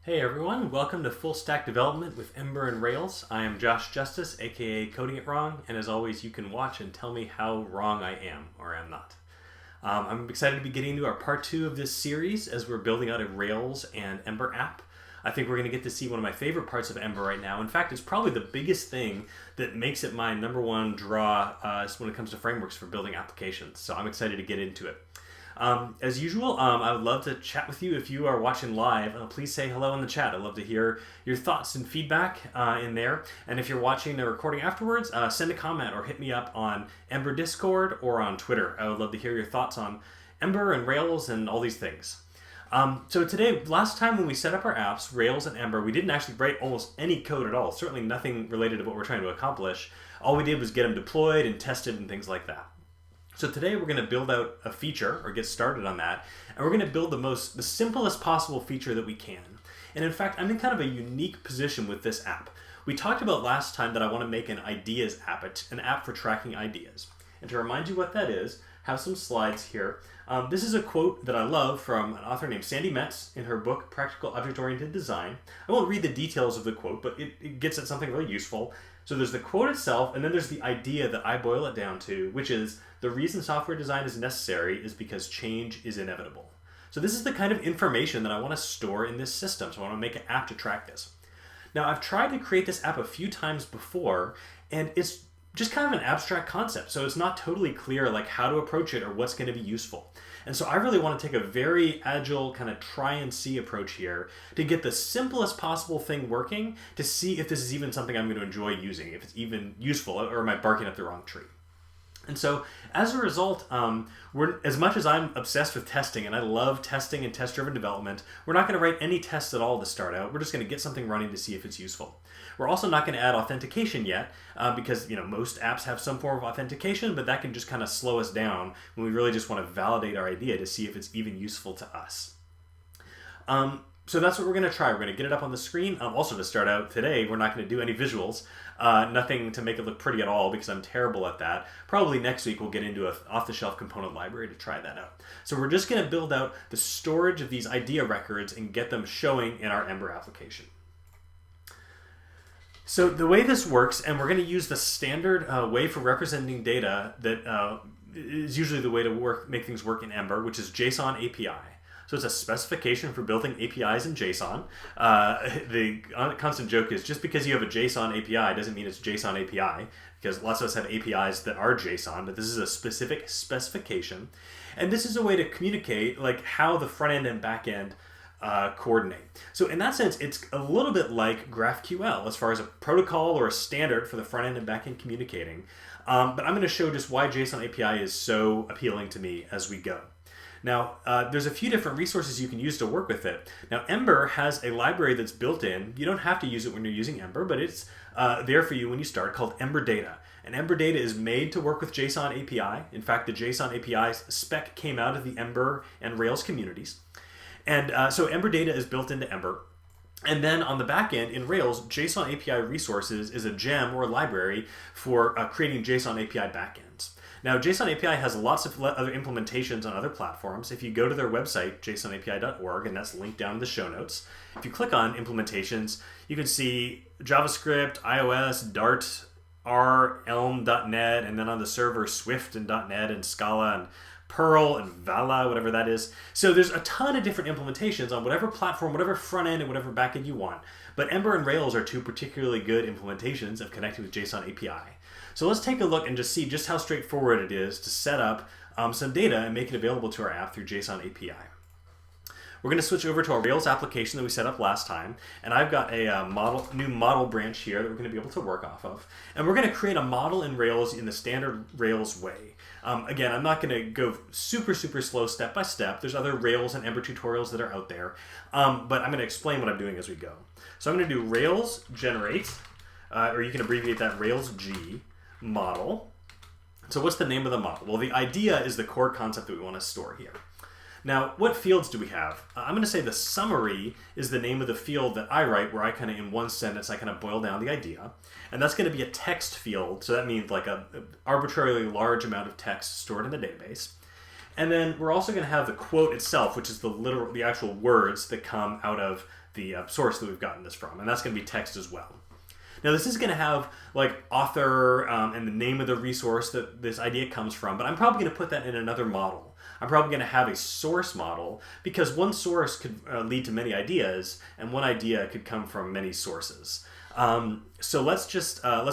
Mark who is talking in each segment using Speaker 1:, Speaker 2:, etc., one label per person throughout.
Speaker 1: Hey everyone, welcome to Full Stack Development with Ember and Rails. I am Josh Justice, aka Coding It Wrong, and as always you can watch and tell me how wrong I am or am not. I'm excited to be getting into our part 2 of this series as we're building out a Rails and Ember app. I think we're going to get to see one of my favorite parts of Ember right now. In fact, it's probably the biggest thing that makes it my number one draw when it comes to frameworks for building applications. So I'm excited to get into it. As usual, I would love to chat with you if you are watching live. Please say hello in the chat. I'd love to hear your thoughts and feedback in there. And if you're watching the recording afterwards, send a comment or hit me up on Ember Discord or on Twitter. I would love to hear your thoughts on Ember and Rails and all these things. So today, last time when we set up our apps, Rails and Ember, we didn't actually write almost any code at all. Certainly nothing related to what we're trying to accomplish. All we did was get them deployed and tested and things like that. So today we're going to build out a feature, or get started on that, and we're going to build the simplest possible feature that we can. And in fact, I'm in kind of a unique position with this app. We talked about last time that I want to make an ideas app, an app for tracking ideas. And to remind you what that is, I have some slides here. This is a quote that I love from an author named Sandy Metz in her book, Practical Object-Oriented Design. I won't read the details of the quote, but it gets at something really useful. So there's the quote itself, and then there's the idea that I boil it down to, which is the reason software design is necessary is because change is inevitable. So this is the kind of information that I want to store in this system. So I want to make an app to track this. Now I've tried to create this app a few times before, and it's just kind of an abstract concept. So it's not totally clear like how to approach it or what's going to be useful. And so I really want to take a very agile kind of try and see approach here to get the simplest possible thing working to see if this is even something I'm going to enjoy using, if it's even useful, or am I barking up the wrong tree. And so as a result, as much as I'm obsessed with testing and I love testing and test-driven development, we're not going to write any tests at all to start out. We're just going to get something running to see if it's useful. We're also not going to add authentication yet because most apps have some form of authentication, but that can just kind of slow us down when we really just want to validate our idea to see if it's even useful to us. So that's what we're going to try. We're going to get it up on the screen. Also to start out today, we're not going to do any visuals. Nothing to make it look pretty at all because I'm terrible at that. Probably next week we'll get into an off-the-shelf component library to try that out. So we're just going to build out the storage of these idea records and get them showing in our Ember application. So the way this works, and we're going to use the standard way for representing data that is usually the way to make things work in Ember, which is JSON API. So it's a specification for building APIs in JSON. The constant joke is just because you have a JSON API doesn't mean it's JSON API, because lots of us have APIs that are JSON, but this is a specific specification. And this is a way to communicate like how the front end and back end coordinate. So in that sense, it's a little bit like GraphQL as far as a protocol or a standard for the front end and back end communicating. But I'm going to show just why JSON API is so appealing to me as we go. Now, there's a few different resources you can use to work with it. Now, Ember has a library that's built in. You don't have to use it when you're using Ember, but it's there for you when you start, called Ember Data. And Ember Data is made to work with JSON API. In fact, the JSON API's spec came out of the Ember and Rails communities. And so Ember Data is built into Ember. And then on the back end in Rails, JSON API Resources is a gem or a library for creating JSON API backends. Now, JSON API has lots of other implementations on other platforms. If you go to their website, JSONAPI.org, and that's linked down in the show notes, if you click on implementations, you can see JavaScript, iOS, Dart, R, Elm.NET, and then on the server, Swift and .NET and Scala and Perl and Vala, whatever that is. So there's a ton of different implementations on whatever platform, whatever front end, and whatever back end you want. But Ember and Rails are two particularly good implementations of connecting with JSON API. So let's take a look and just see just how straightforward it is to set up some data and make it available to our app through JSON API. We're going to switch over to our Rails application that we set up last time, and I've got a new model branch here that we're going to be able to work off of. And we're going to create a model in Rails in the standard Rails way. Again, I'm not going to go super slow step by step. There's other Rails and Ember tutorials that are out there, but I'm going to explain what I'm doing as we go. So I'm going to do Rails generate, or you can abbreviate that Rails G model. So what's the name of the model? Well, the idea is the core concept that we want to store here. Now, what fields do we have? I'm going to say the summary is the name of the field that I write, where I kind of, in one sentence, I kind of boil down the idea. And that's going to be a text field. So that means like a arbitrarily large amount of text stored in the database. And then we're also going to have the quote itself, which is the actual words that come out of the source that we've gotten this from. And that's going to be text as well. Now this is going to have like author and the name of the resource that this idea comes from, but I'm probably going to put that in another model. I'm probably going to have a source model because one source could lead to many ideas, and one idea could come from many sources. So let's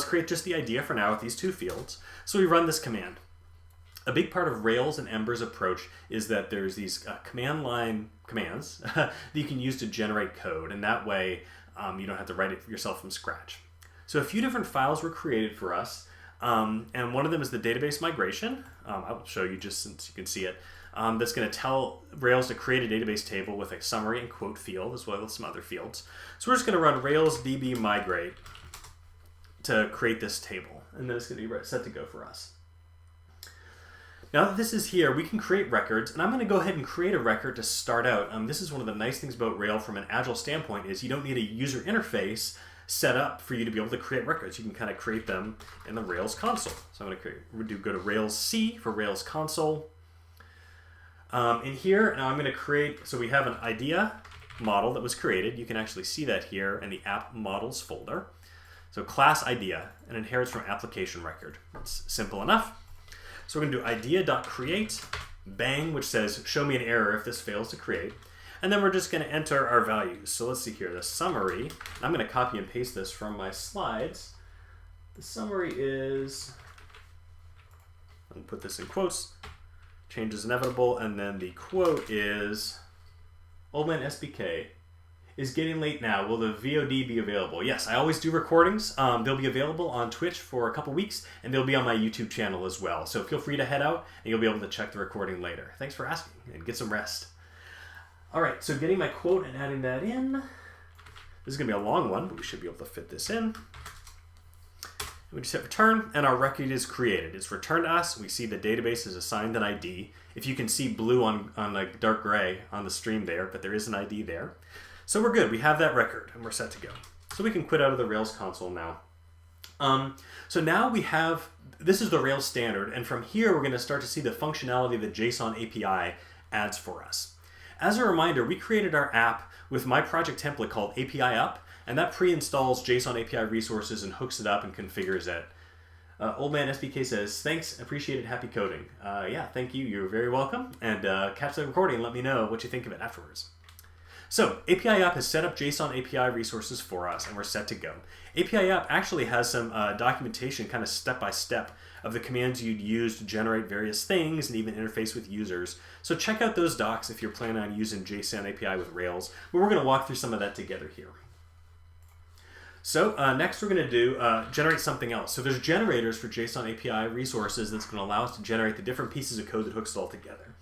Speaker 1: create just the idea for now with these two fields. So we run this command. A big part of Rails and Ember's approach is that there's these command line commands that you can use to generate code, and that way you don't have to write it yourself from scratch. So a few different files were created for us, and one of them is the database migration. I will show you just since you can see it. That's going to tell Rails to create a database table with a summary and quote field as well as some other fields. So we're just going to run Rails db migrate to create this table, and then it's going to be set to go for us. Now that this is here, we can create records, and I'm going to go ahead and create a record to start out. This is one of the nice things about Rails from an agile standpoint is you don't need a user interface set up for you to be able to create records. You can kind of create them in the Rails console. So I'm going to go to Rails C for Rails console. In here, now I'm going to create, so we have an idea model that was created. You can actually see that here in the app models folder. So class idea, and inherits from application record. It's simple enough. So we're going to do idea.create, bang, which says show me an error if this fails to create. And then we're just going to enter our values. So let's see here, the summary. I'm going to copy and paste this from my slides. The summary is, I'm going to put this in quotes, change is inevitable, and then the quote is, Old Man SBK is getting late now. Will the VOD be available? Yes, I always do recordings. They'll be available on Twitch for a couple weeks, and they'll be on my YouTube channel as well. So feel free to head out, and you'll be able to check the recording later. Thanks for asking, and get some rest. All right, so getting my quote and adding that in. This is going to be a long one, but we should be able to fit this in. We just hit return, and our record is created. It's returned to us. We see the database is assigned an ID. If you can see blue on like dark gray on the stream there, but there is an ID there. So we're good. We have that record, and we're set to go. So we can quit out of the Rails console now. So now we have, this is the Rails standard, and from here we're going to start to see the functionality that JSON API adds for us. As a reminder, we created our app with my project template called API Up, and that pre-installs JSON API resources and hooks it up and configures it. Old Man SBK says, thanks, appreciate it, happy coding. Yeah, thank you, you're very welcome, and catch the recording and let me know what you think of it afterwards. So API Up has set up JSON API resources for us, and we're set to go. API Up actually has some documentation, kind of step-by-step, of the commands you'd use to generate various things and even interface with users. So check out those docs if you're planning on using JSON API with Rails, but we're going to walk through some of that together here. So next we're going to do generate something else. So there's generators for JSON API resources that's going to allow us to generate the different pieces of code that hooks it all together.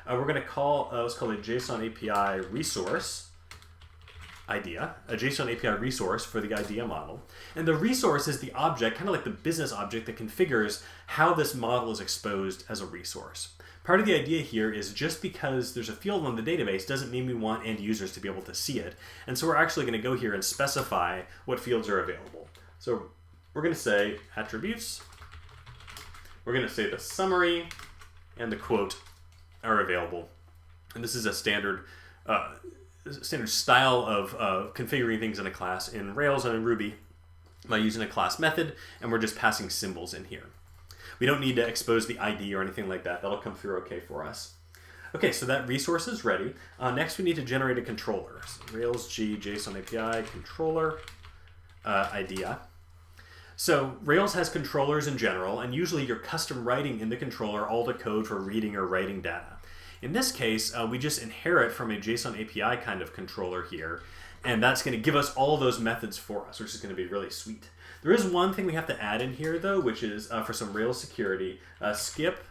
Speaker 1: We're going to call, let's call it JSON API resource idea, a JSON API resource for the idea model. And the resource is the object, kind of like the business object that configures how this model is exposed as a resource. Part of the idea here is just because there's a field on the database doesn't mean we want end users to be able to see it. And so we're actually going to go here and specify what fields are available. So we're going to say attributes, we're going to say the summary, and the quote are available. And this is a standard style of configuring things in a class in Rails and in Ruby by using a class method, and we're just passing symbols in here. We don't need to expose the ID or anything like that. That'll come through okay for us. Okay, so that resource is ready. Next, we need to generate a controller. So Rails G JSON API controller idea. So Rails has controllers in general, and usually you're custom writing in the controller all the code for reading or writing data. In this case, we just inherit from a JSON API kind of controller here, and that's going to give us all those methods for us, which is going to be really sweet. There is one thing we have to add in here, though, which is for some Rails security, skip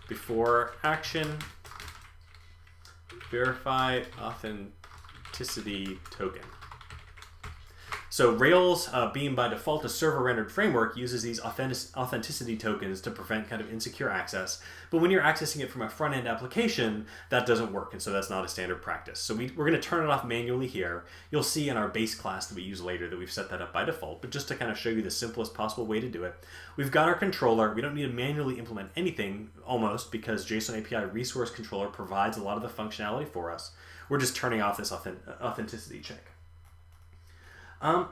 Speaker 1: before action verify authenticity token. So Rails, being by default a server-rendered framework, uses these authenticity tokens to prevent kind of insecure access. But when you're accessing it from a front-end application, that doesn't work, and so that's not a standard practice. So we're going to turn it off manually here. You'll see in our base class that we use later that we've set that up by default, but just to kind of show you the simplest possible way to do it, we've got our controller. We don't need to manually implement anything, almost, because JSONAPI Resource Controller provides a lot of the functionality for us. We're just turning off this authenticity check.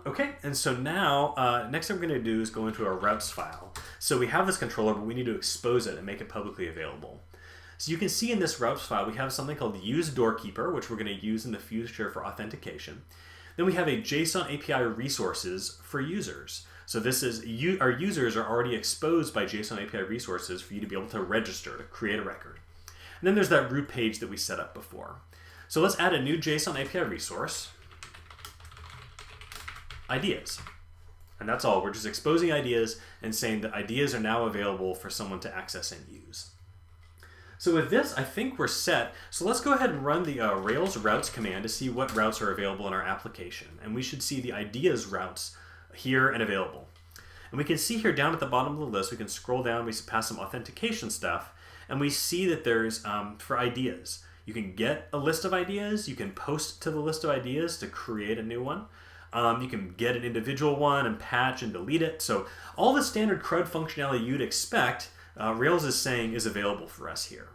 Speaker 1: Okay, and so now, next thing we're going to do is go into our routes file. So we have this controller, but we need to expose it and make it publicly available. So you can see in this routes file, we have something called use doorkeeper, which we're going to use in the future for authentication. Then we have a JSONAPI Resources for users. So this is, our users are already exposed by JSONAPI Resources for you to be able to register, to create a record. And then there's that root page that we set up before. So let's add a new JSONAPI resource. Ideas. And that's all. We're just exposing ideas and saying that ideas are now available for someone to access and use. So with this, I think we're set. So let's go ahead and run the Rails routes command to see what routes are available in our application. And we should see the ideas routes here and available. And we can see here down at the bottom of the list, we can scroll down, we pass some authentication stuff, and we see that there's, for ideas, you can get a list of ideas, you can post to the list of ideas to create a new one. You can get an individual one and patch and delete it. So all the standard CRUD functionality you'd expect, Rails is saying is available for us here.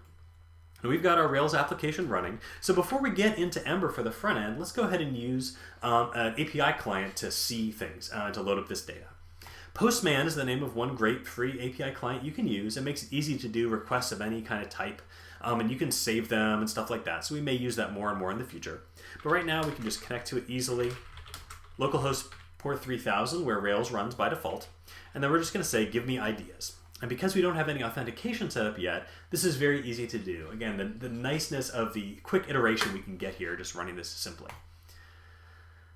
Speaker 1: And we've got our Rails application running. So before we get into Ember for the front end, let's go ahead and use an API client to see things, to load up this data. Postman is the name of one great free API client you can use. It makes it easy to do requests of any kind of type, and you can save them and stuff like that. So we may use that more and more in the future. But right now we can just connect to it easily. Localhost port 3000, where Rails runs by default. And then we're just going to say, give me ideas. And because we don't have any authentication set up yet, this is very easy to do. Again, the niceness of the quick iteration we can get here, just running this simply.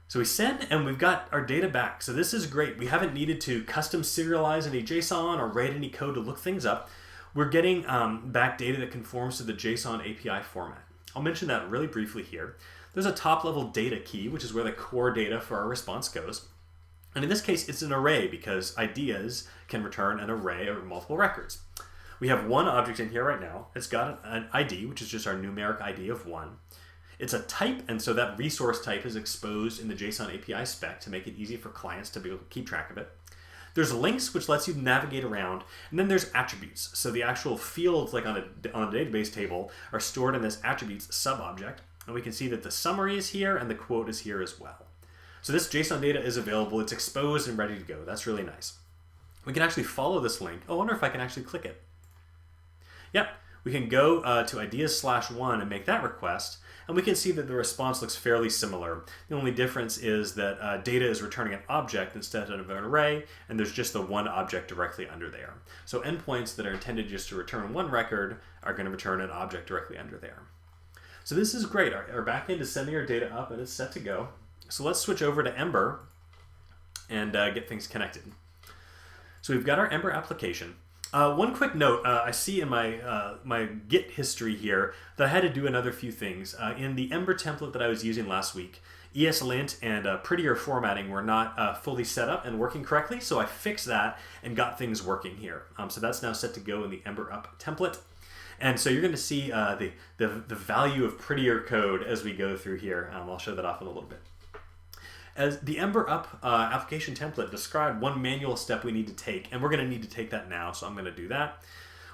Speaker 1: So we send, and we've got our data back. So this is great. We haven't needed to custom serialize any JSON or write any code to look things up. We're getting back data that conforms to the JSON API format. I'll mention that really briefly here. There's a top-level data key, which is where the core data for our response goes. And in this case, it's an array because ideas can return an array of multiple records. We have one object in here right now. It's got an ID, which is just our numeric ID of 1. It's a type, and so that resource type is exposed in the JSON API spec to make it easy for clients to be able to keep track of it. There's links, which lets you navigate around, and then there's attributes. So the actual fields, like on a database table, are stored in this attributes sub-object. And we can see that the summary is here and the quote is here as well. So this JSON data is available. It's exposed and ready to go. That's really nice. We can actually follow this link. Oh, I wonder if I can actually click it. Yep, we can go to ideas/1 and make that request. And we can see that the response looks fairly similar. The only difference is that data is returning an object instead of an array, and there's just the one object directly under there. So endpoints that are intended just to return one record are going to return an object directly under there. So this is great. Our backend is sending our data up and it's set to go. So let's switch over to Ember and get things connected. So we've got our Ember application. One quick note, I see in my Git history here that I had to do another few things. In the Ember template that I was using last week, ESLint and prettier formatting were not fully set up and working correctly, so I fixed that and got things working here. So that's now set to go in the Ember up template. And so you're going to see the value of prettier code as we go through here. I'll show that off in a little bit. As the Ember up application template described one manual step we need to take, and we're going to need to take that now, so I'm going to do that.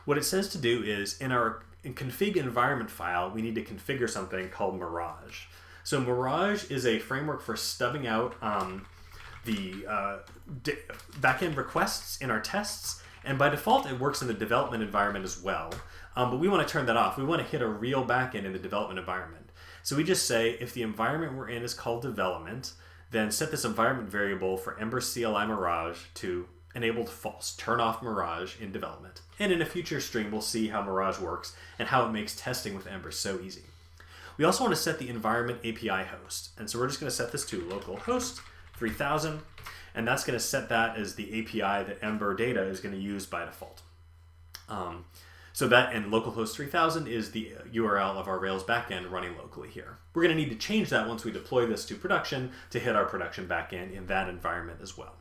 Speaker 1: What it says to do is in our config environment file, we need to configure something called Mirage. So Mirage is a framework for stubbing out the backend requests in our tests, and by default it works in the development environment as well. But we want to turn that off. We want to hit a real backend in the development environment. So we just say if the environment we're in is called development, then set this environment variable for Ember CLI Mirage to enabled false. Turn off Mirage in development. And in a future stream, we'll see how Mirage works and how it makes testing with Ember so easy. We also want to set the environment API host. And so we're just going to set this to localhost 3000. And that's going to set that as the API that Ember Data is going to use by default. So that, and localhost 3000 is the URL of our Rails backend running locally here. We're going to need to change that once we deploy this to production to hit our production backend in that environment as well.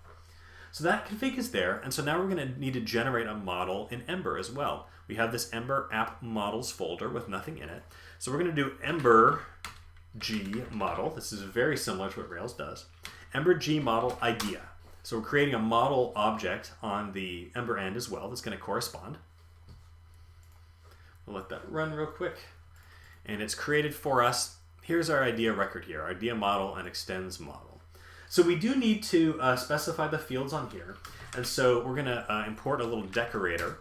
Speaker 1: So that config is there, and so now we're going to need to generate a model in Ember as well. We have this Ember app models folder with nothing in it. So we're going to do Ember G model. This is very similar to what Rails does. Ember G model idea. So we're creating a model object on the Ember end as well that's going to correspond. We'll let that run real quick. And it's created for us. Here's our idea record here, our idea model and extends model. So we do need to specify the fields on here. And so we're going to import a little decorator.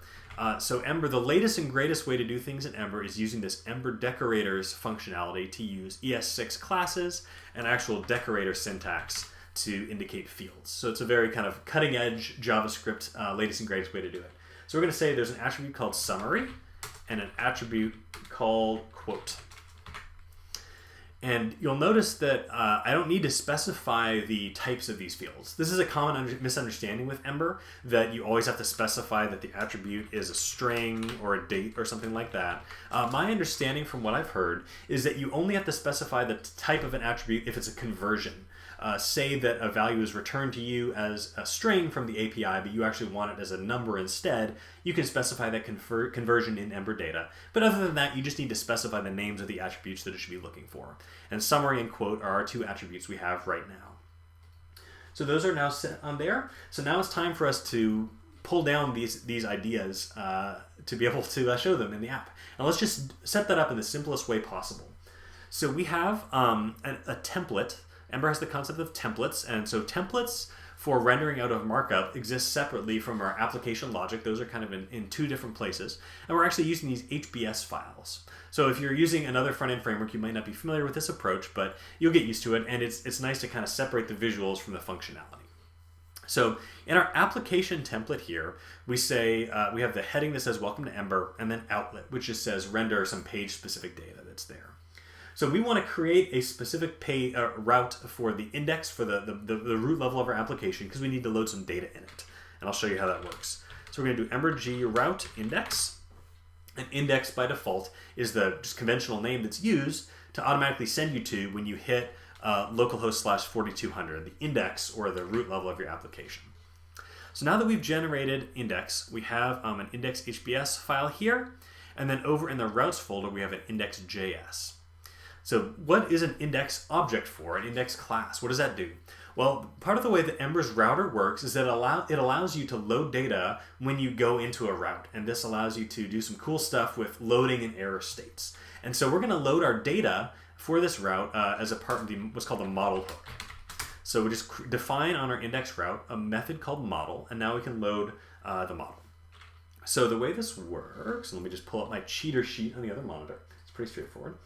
Speaker 1: So Ember, the latest and greatest way to do things in Ember is using this Ember decorators functionality to use ES6 classes and actual decorator syntax to indicate fields. So it's a very kind of cutting edge JavaScript latest and greatest way to do it. So we're going to say there's an attribute called summary and an attribute called quote. And you'll notice that I don't need to specify the types of these fields. This is a common misunderstanding with Ember, that you always have to specify that the attribute is a string or a date or something like that. My understanding from what I've heard is that you only have to specify the type of an attribute if it's a conversion. Say that a value is returned to you as a string from the API, but you actually want it as a number instead, you can specify that conversion in Ember Data. But other than that, you just need to specify the names of the attributes that it should be looking for. And summary and quote are our two attributes we have right now. So those are now set on there. So now it's time for us to pull down these ideas to be able to show them in the app. And let's just set that up in the simplest way possible. So we have a template. Ember has the concept of templates, and so templates for rendering out of markup exist separately from our application logic. Those are kind of in two different places, and we're actually using these HBS files. So if you're using another front-end framework, you might not be familiar with this approach, but you'll get used to it, and it's nice to kind of separate the visuals from the functionality. So in our application template here, we say we have the heading that says welcome to Ember, and then outlet, which just says render some page-specific data that's there. So we want to create a specific route for the index for the root level of our application because we need to load some data in it. And I'll show you how that works. So we're going to do Ember G route index. And index by default is the just conventional name that's used to automatically send you to when you hit localhost/4200, the index or the root level of your application. So now that we've generated index, we have an index HBS file here. And then over in the routes folder, we have an index.js. So what is an index object for, an index class? What does that do? Well, part of the way that Ember's router works is that it allows you to load data when you go into a route. And this allows you to do some cool stuff with loading and error states. And so we're going to load our data for this route as a part of what's called the model hook. So we just define on our index route a method called model, and now we can load the model. So the way this works, let me just pull up my cheater sheet on the other monitor. It's pretty straightforward.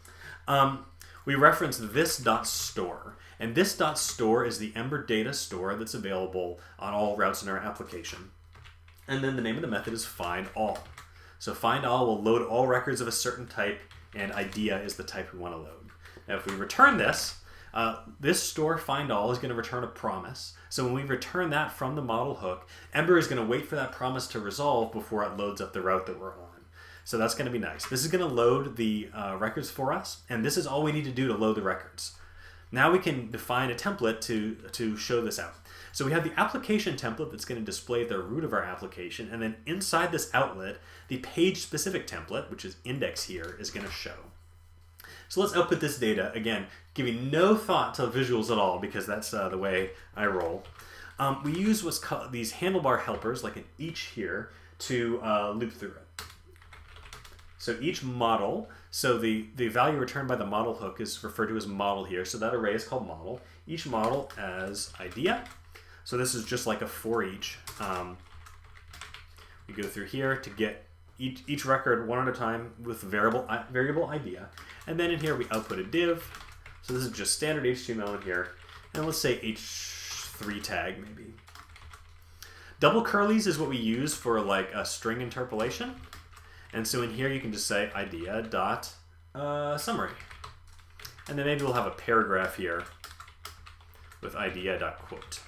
Speaker 1: We reference this.store, and this.store is the Ember data store that's available on all routes in our application. And then the name of the method is findAll. So findAll will load all records of a certain type, and idea is the type we want to load. Now if we return this store findAll is going to return a promise. So when we return that from the model hook, Ember is going to wait for that promise to resolve before it loads up the route that we're on. So that's going to be nice. This is going to load the records for us, and this is all we need to do to load the records. Now we can define a template to show this out. So we have the application template that's going to display the root of our application, and then inside this outlet, the page-specific template, which is index here, is going to show. So let's output this data, again, giving no thought to visuals at all, because that's the way I roll. We use what's called these handlebar helpers, like an each here, to loop through it. So each model, so the value returned by the model hook is referred to as model here. So that array is called model. Each model as idea. So this is just like a for each. We go through here to get each record one at a time with variable idea. And then in here we output a div. So this is just standard HTML in here. And let's say h3 tag maybe. Double curlies is what we use for like a string interpolation. And so in here you can just say idea dot summary. And then maybe we'll have a paragraph here with idea dot quote.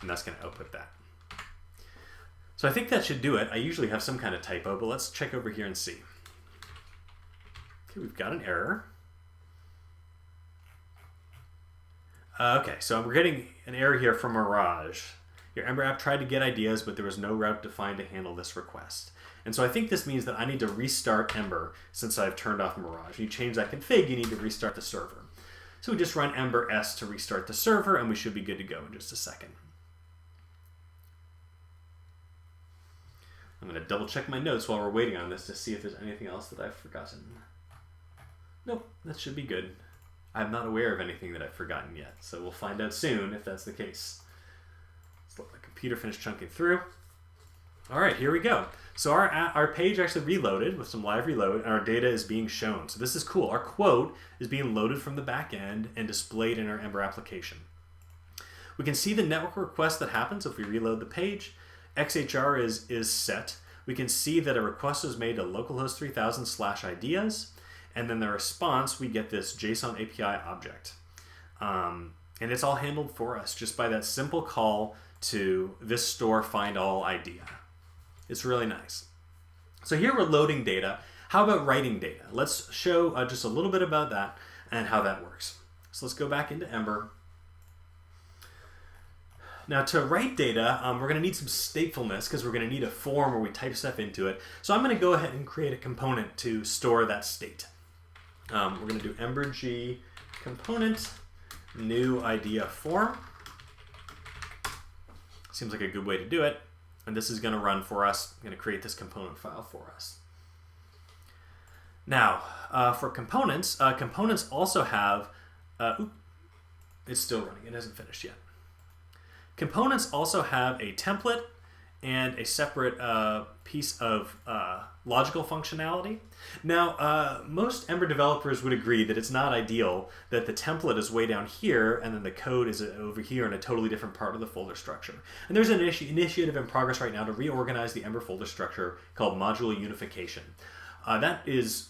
Speaker 1: And that's going to output that. So I think that should do it. I usually have some kind of typo, but let's check over here and see. Okay, we've got an error. Okay, so we're getting an error here from Mirage. Your Ember app tried to get ideas, but there was no route defined to handle this request. And so I think this means that I need to restart Ember since I've turned off Mirage. If you change that config, you need to restart the server. So we just run Ember S to restart the server, and we should be good to go in just a second. I'm going to double check my notes while we're waiting on this to see if there's anything else that I've forgotten. Nope, that should be good. I'm not aware of anything that I've forgotten yet, so we'll find out soon if that's the case. Let's let the computer finish chunking through. All right, here we go. So our page actually reloaded with some live reload, and our data is being shown. So this is cool. Our quote is being loaded from the back end and displayed in our Ember application. We can see the network request that happens if we reload the page. XHR is set. We can see that a request was made to localhost 3000/ideas, and then the response, we get this JSON API object. And it's all handled for us just by that simple call to this store find all idea. It's really nice. So here we're loading data. How about writing data? Let's show just a little bit about that and how that works. So let's go back into Ember. Now to write data, we're going to need some statefulness because we're going to need a form where we type stuff into it. So I'm going to go ahead and create a component to store that state. We're going to do Ember G component, new idea form. Seems like a good way to do it. And this is going to run for us. I'm going to create this component file for us. Now, for components, components also have, it's still running. It hasn't finished yet. Components also have a template and a separate piece of logical functionality. Now, most Ember developers would agree that it's not ideal that the template is way down here and then the code is over here in a totally different part of the folder structure. And there's an initiative in progress right now to reorganize the Ember folder structure called module unification. That is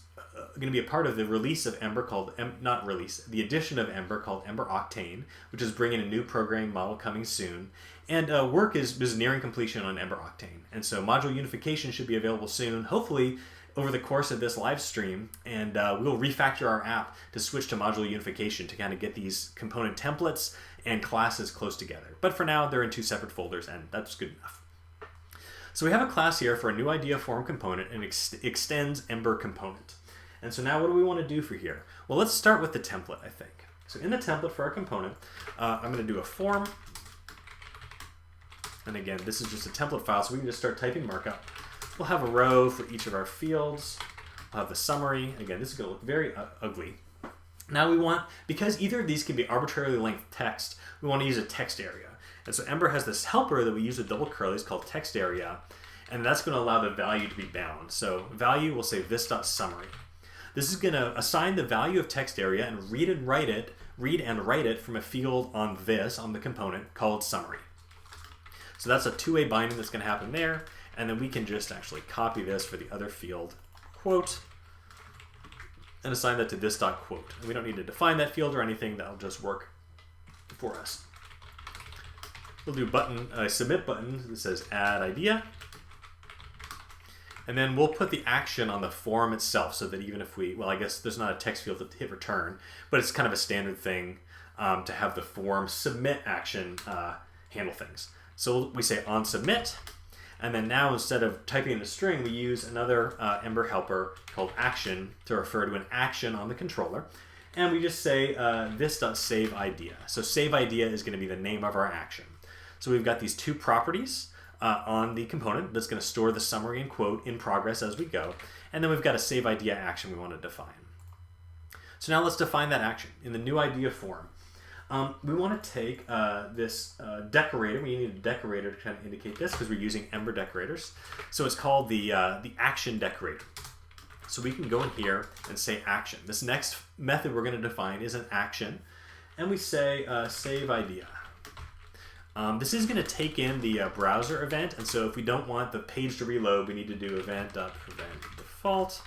Speaker 1: going to be a part of the release of Ember called, the addition of Ember called Ember Octane, which is bringing a new programming model coming soon. And work is nearing completion on Ember Octane. And so module unification should be available soon, hopefully over the course of this live stream. And we'll refactor our app to switch to module unification to kind of get these component templates and classes close together. But for now, they're in two separate folders, and that's good enough. So we have a class here for a new idea form component and extends Ember component. And so now what do we want to do for here? Well, let's start with the template, I think. So in the template for our component, I'm going to do a form. And again, this is just a template file, so we can just start typing markup. We'll have a row for each of our fields. We'll have the summary. Again, this is going to look very ugly. Now we want, because either of these can be arbitrarily length text, we want to use a text area. And so Ember has this helper that we use with double curlies called text area, and that's going to allow the value to be bound. So value, we'll say this.summary. This is going to assign the value of text area and read and write it from a field on the component called summary. So that's a two-way binding that's going to happen there. And then we can just actually copy this for the other field, quote, and assign that to this.quote. And we don't need to define that field or anything. That'll just work for us. We'll do a submit button that says add idea. And then we'll put the action on the form itself so that even if I guess there's not a text field to hit return, but it's kind of a standard thing to have the form submit action handle things. So we say on submit, and then now instead of typing in a string, we use another Ember helper called action to refer to an action on the controller. And we just say this.save idea. So save idea is going to be the name of our action. So we've got these two properties on the component that's going to store the summary and quote in progress as we go. And then we've got a save idea action we want to define. So now let's define that action in the new idea form. We want to take this decorator. We need a decorator to kind of indicate this because we're using Ember decorators. So it's called the action decorator. So we can go in here and say action. This next method we're going to define is an action. And we say save idea. This is going to take in the browser event, and so if we don't want the page to reload, we need to do event.prevent default.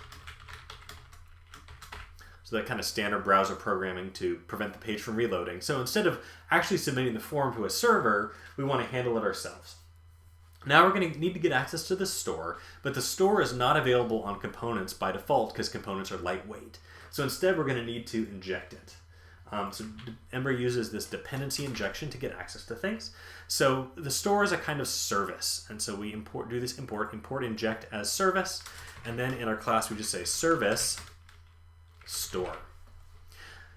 Speaker 1: So that kind of standard browser programming to prevent the page from reloading. So instead of actually submitting the form to a server, we want to handle it ourselves. Now we're going to need to get access to the store, but the store is not available on components by default because components are lightweight. So instead we're going to need to inject it. So Ember uses this dependency injection to get access to things. So the store is a kind of service, and so we do this import inject as service, and then in our class we just say service store.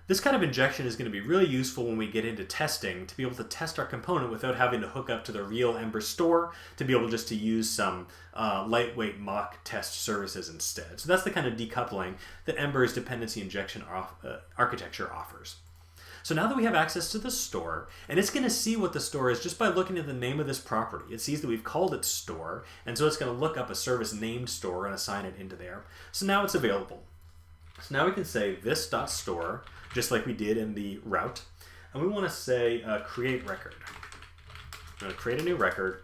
Speaker 1: This kind of injection is going to be really useful when we get into testing, to be able to test our component without having to hook up to the real Ember store, to be able just to use some lightweight mock test services instead. So that's the kind of decoupling that Ember's dependency injection architecture offers. So now that we have access to the store, and it's going to see what the store is just by looking at the name of this property. It sees that we've called it store, and so it's going to look up a service named store and assign it into there. So now it's available. So now we can say this.store, just like we did in the route. And we want to say create record. I'm going to create a new record.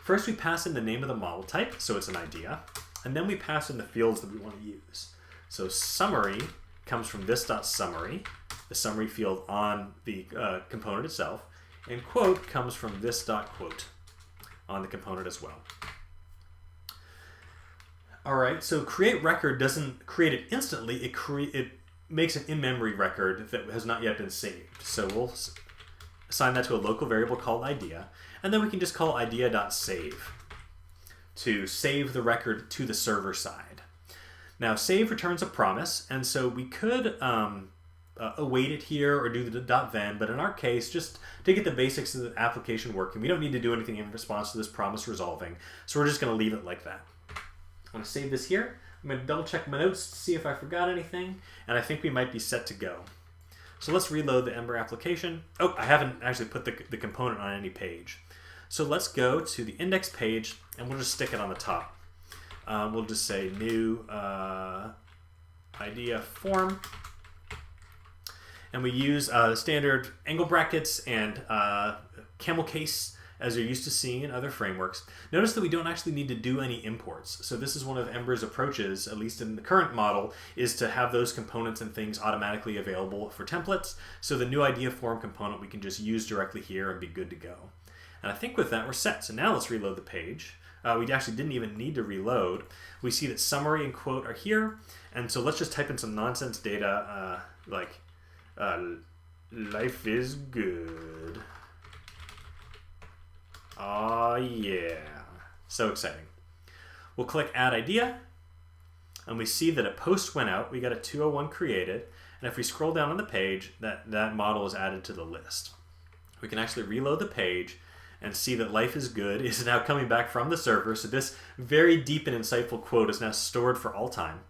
Speaker 1: First we pass in the name of the model type, so it's an idea. And then we pass in the fields that we want to use. So summary comes from this.summary, the summary field on the component itself. And quote comes from this.quote on the component as well. All right, so create record doesn't create it instantly. It makes an in-memory record that has not yet been saved. So we'll assign that to a local variable called idea, and then we can just call idea.save to save the record to the server side. Now save returns a promise, and so we could await it here or do the .then, but in our case, just to get the basics of the application working, we don't need to do anything in response to this promise resolving, so we're just going to leave it like that. I'm going to save this here. I'm going to double check my notes to see if I forgot anything, and I think we might be set to go. So let's reload the Ember application. Oh, I haven't actually put the component on any page. So let's go to the index page, and we'll just stick it on the top. We'll just say new idea form, and we use standard angle brackets and camel case as you're used to seeing in other frameworks. Notice that we don't actually need to do any imports. So this is one of Ember's approaches, at least in the current model, is to have those components and things automatically available for templates. So the new idea form component we can just use directly here and be good to go. And I think with that we're set. So now let's reload the page. We actually didn't even need to reload. We see that summary and quote are here. And so let's just type in some nonsense data like life is good. Oh yeah, so exciting. We'll click add idea, and we see that a post went out. We got a 201 created, and if we scroll down on the page, that model is added to the list. We can actually reload the page and see that life is good is now coming back from the server. So this very deep and insightful quote is now stored for all time.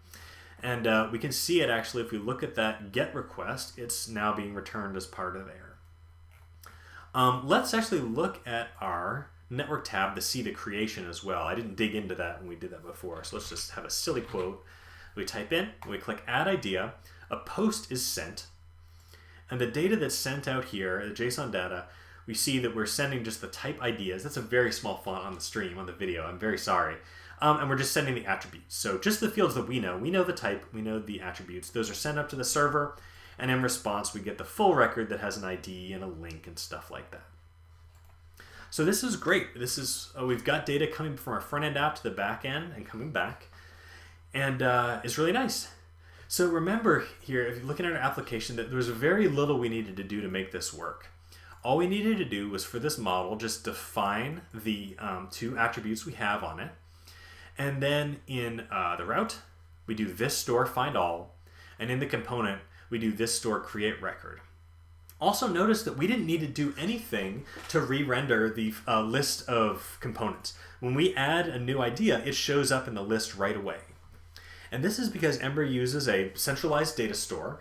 Speaker 1: And we can see it actually, if we look at that GET request, it's now being returned as part of there. Let's actually look at our network tab to see the creation as well. I didn't dig into that when we did that before, so let's just have a silly quote. We type in, we click add idea, a post is sent, and the data that's sent out here, the JSON data, we see that we're sending just the type ideas. That's a very small font on the stream, on the video, I'm very sorry. And we're just sending the attributes. So just the fields that we know the type, we know the attributes. Those are sent up to the server, and in response we get the full record that has an ID and a link and stuff like that. So this is great. This is we've got data coming from our front end app to the back end and coming back, and it's really nice. So remember here, if you're looking at our application, that there was very little we needed to do to make this work. All we needed to do was for this model just define the two attributes we have on it, and then in the route we do this store find all, and in the component we do this store create record. Also notice that we didn't need to do anything to re-render the list of components. When we add a new idea, it shows up in the list right away. And this is because Ember uses a centralized data store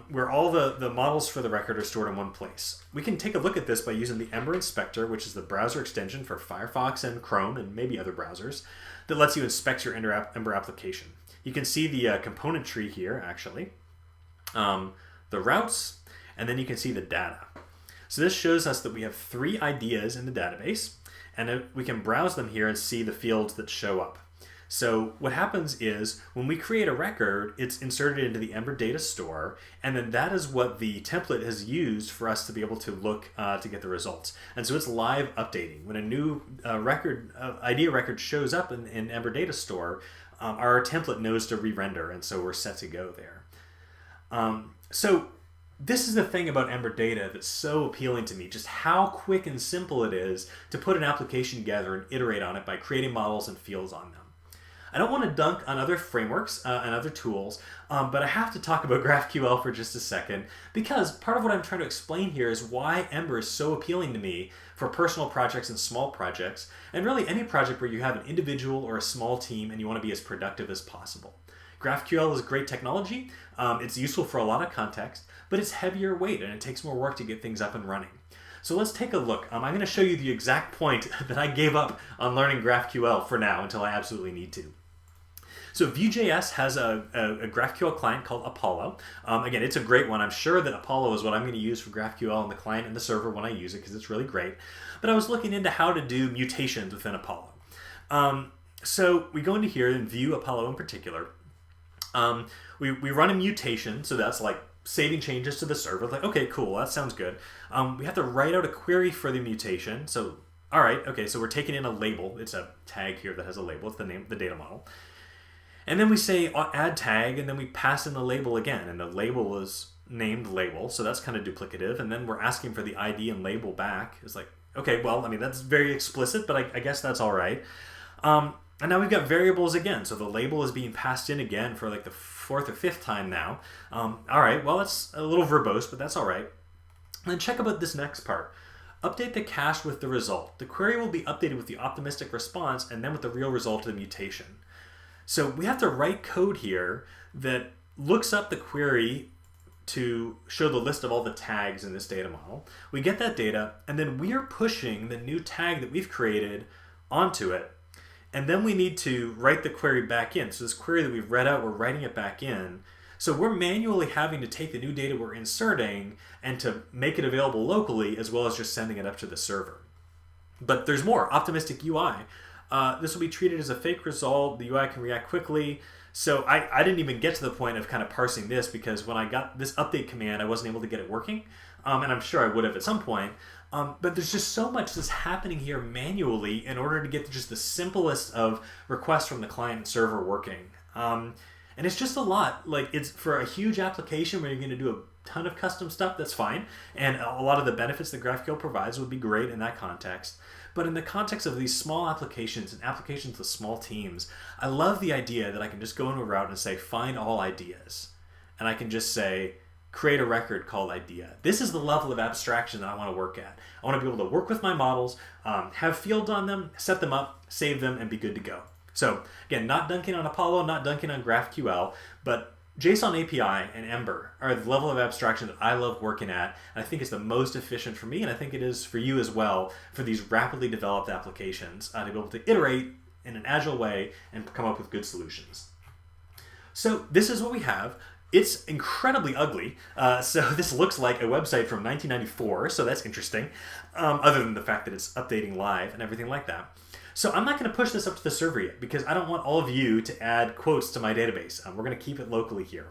Speaker 1: where all the models for the record are stored in one place. We can take a look at this by using the Ember Inspector, which is the browser extension for Firefox and Chrome and maybe other browsers, that lets you inspect your Ember application. You can see the component tree here, actually, the routes, and then you can see the data. So this shows us that we have 3 ideas in the database, and we can browse them here and see the fields that show up. So what happens is when we create a record, it's inserted into the Ember data store, and then that is what the template has used for us to be able to look to get the results. And so it's live updating. When a new idea record shows up in Ember data store, our template knows to re-render, and so we're set to go there. So this is the thing about Ember Data that's so appealing to me, just how quick and simple it is to put an application together and iterate on it by creating models and fields on them. I don't want to dunk on other frameworks and other tools, but I have to talk about GraphQL for just a second, because part of what I'm trying to explain here is why Ember is so appealing to me for personal projects and small projects, and really any project where you have an individual or a small team and you want to be as productive as possible. GraphQL is great technology. It's useful for a lot of context, but it's heavier weight and it takes more work to get things up and running. So let's take a look. I'm going to show you the exact point that I gave up on learning GraphQL for now until I absolutely need to. So Vue.js has a GraphQL client called Apollo. Again, it's a great one. I'm sure that Apollo is what I'm going to use for GraphQL on the client and the server when I use it, because it's really great. But I was looking into how to do mutations within Apollo. So we go into here and view Apollo in particular. We run a mutation, so that's like saving changes to the server. Like, okay, cool, that sounds good. We have to write out a query for the mutation. So, all right, okay, so we're taking in a label. It's a tag here that has a label. It's the name, the data model. And then we say add tag, and then we pass in the label again, and the label is named label, so that's kind of duplicative. And then we're asking for the ID and label back. It's like, okay, well, I mean, that's very explicit, but I guess that's all right. And now we've got variables again, so the label is being passed in again for like the fourth or fifth time now. All right, well, that's a little verbose, but that's all right. And then check about this next part. Update the cache with the result. The query will be updated with the optimistic response and then with the real result of the mutation. So we have to write code here that looks up the query to show the list of all the tags in this data model. We get that data, and then we are pushing the new tag that we've created onto it. And then we need to write the query back in. So this query that we've read out, we're writing it back in. So we're manually having to take the new data we're inserting and to make it available locally, as well as just sending it up to the server. But there's more. Optimistic UI. This will be treated as a fake result. The UI can react quickly. So I didn't even get to the point of kind of parsing this, because when I got this update command, I wasn't able to get it working. And I'm sure I would have at some point. But there's just so much that's happening here manually in order to get just the simplest of requests from the client and server working. And it's just a lot. Like, it's for a huge application where you're going to do a ton of custom stuff, that's fine. And a lot of the benefits that GraphQL provides would be great in that context. But in the context of these small applications and applications with small teams, I love the idea that I can just go into a route and say, find all ideas. And I can just say, create a record called idea. This is the level of abstraction that I want to work at. I want to be able to work with my models, have fields on them, set them up, save them, and be good to go. So again, not dunking on Apollo, not dunking on GraphQL, but JSON API and Ember are the level of abstraction that I love working at. And I think it's the most efficient for me, and I think it is for you as well, for these rapidly developed applications to be able to iterate in an agile way and come up with good solutions. So this is what we have. It's incredibly ugly. So this looks like a website from 1994, so that's interesting, other than the fact that it's updating live and everything like that. So I'm not going to push this up to the server yet, because I don't want all of you to add quotes to my database. We're going to keep it locally here.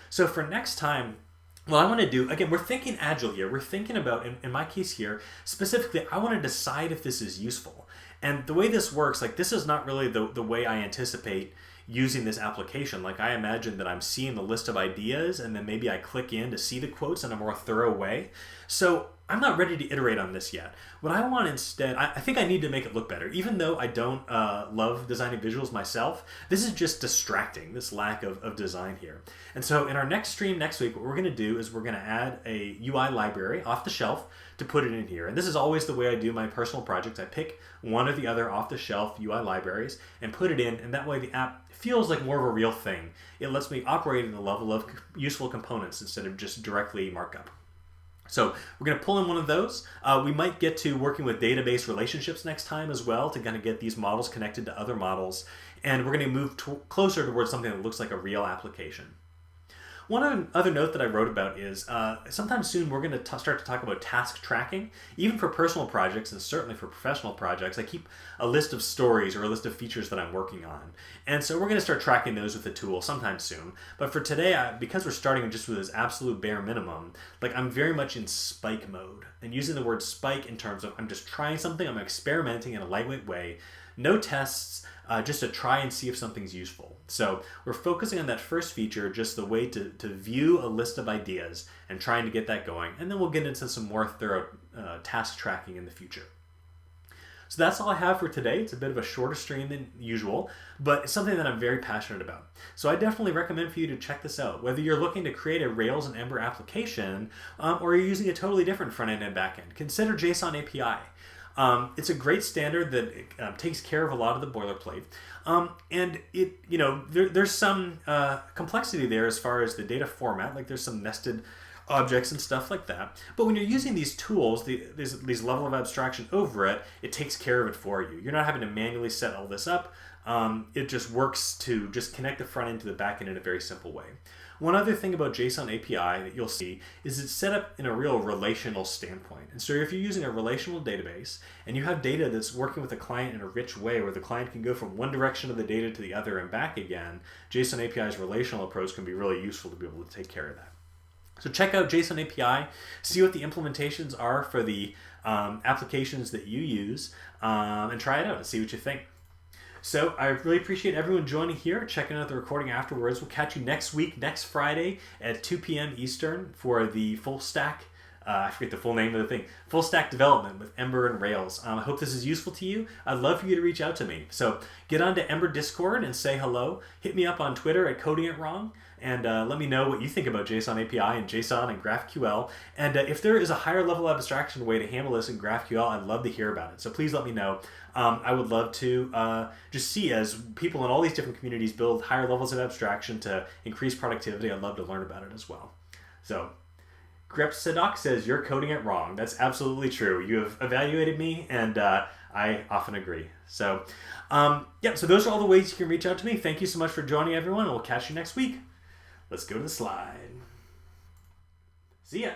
Speaker 1: So for next time, what I want to do, again, we're thinking agile here. We're thinking about, in my case here, specifically, I want to decide if this is useful. And the way this works, like, this is not really the way I anticipate using this application. Like, I imagine that I'm seeing the list of ideas, and then maybe I click in to see the quotes in a more thorough way. So I'm not ready to iterate on this yet. What I want instead, I think I need to make it look better. Even though I don't love designing visuals myself, this is just distracting, this lack of design here. And so in our next stream next week, what we're going to do is we're going to add a UI library off the shelf to put it in here. And this is always the way I do my personal projects. I pick one or the other off the shelf UI libraries and put it in, and that way the app feels like more of a real thing. It lets me operate in the level of useful components instead of just directly markup. So we're going to pull in one of those. We might get to working with database relationships next time as well to kind of get these models connected to other models. And we're going to move closer towards something that looks like a real application. One other note that I wrote about is sometime soon we're going to start to talk about task tracking, even for personal projects and certainly for professional projects. I keep a list of stories or a list of features that I'm working on. And so we're going to start tracking those with the tool sometime soon. But for today, because we're starting just with this absolute bare minimum, like I'm very much in spike mode and using the word spike in terms of I'm just trying something, I'm experimenting in a lightweight way, no tests, just to try and see if something's useful. So we're focusing on that first feature, just the way to view a list of ideas and trying to get that going. And then we'll get into some more thorough task tracking in the future. So that's all I have for today. It's a bit of a shorter stream than usual, but it's something that I'm very passionate about. So I definitely recommend for you to check this out. Whether you're looking to create a Rails and Ember application, or you're using a totally different front-end and back-end, consider JSONAPI. It's a great standard that takes care of a lot of the boilerplate, and there's some complexity there as far as the data format. Like there's some nested objects and stuff like that. But when you're using these tools, these level of abstraction over it, it takes care of it for you. You're not having to manually set all this up. It just works to just connect the front end to the back end in a very simple way. One other thing about JSONAPI that you'll see is it's set up in a real relational standpoint. And so if you're using a relational database and you have data that's working with a client in a rich way where the client can go from one direction of the data to the other and back again, JSONAPI's relational approach can be really useful to be able to take care of that. So check out JSONAPI, see what the implementations are for the applications that you use, and try it out and see what you think. So I really appreciate everyone joining here, checking out the recording afterwards. We'll catch you next week, next Friday at 2 p.m. Eastern for the full stack, I forget the full name of the thing, full stack development with Ember and Rails. I hope this is useful to you. I'd love for you to reach out to me. So get onto Ember Discord and say hello. Hit me up on Twitter at codingitwrong. And let me know what you think about JSONAPI and JSON and GraphQL. And if there is a higher level abstraction way to handle this in GraphQL, I'd love to hear about it. So please let me know. I would love to just see as people in all these different communities build higher levels of abstraction to increase productivity. I'd love to learn about it as well. So Grep Sadok says, you're coding it wrong. That's absolutely true. You have evaluated me, and I often agree. So, so those are all the ways you can reach out to me. Thank you so much for joining, everyone, and we'll catch you next week. Let's go to the slide. See ya.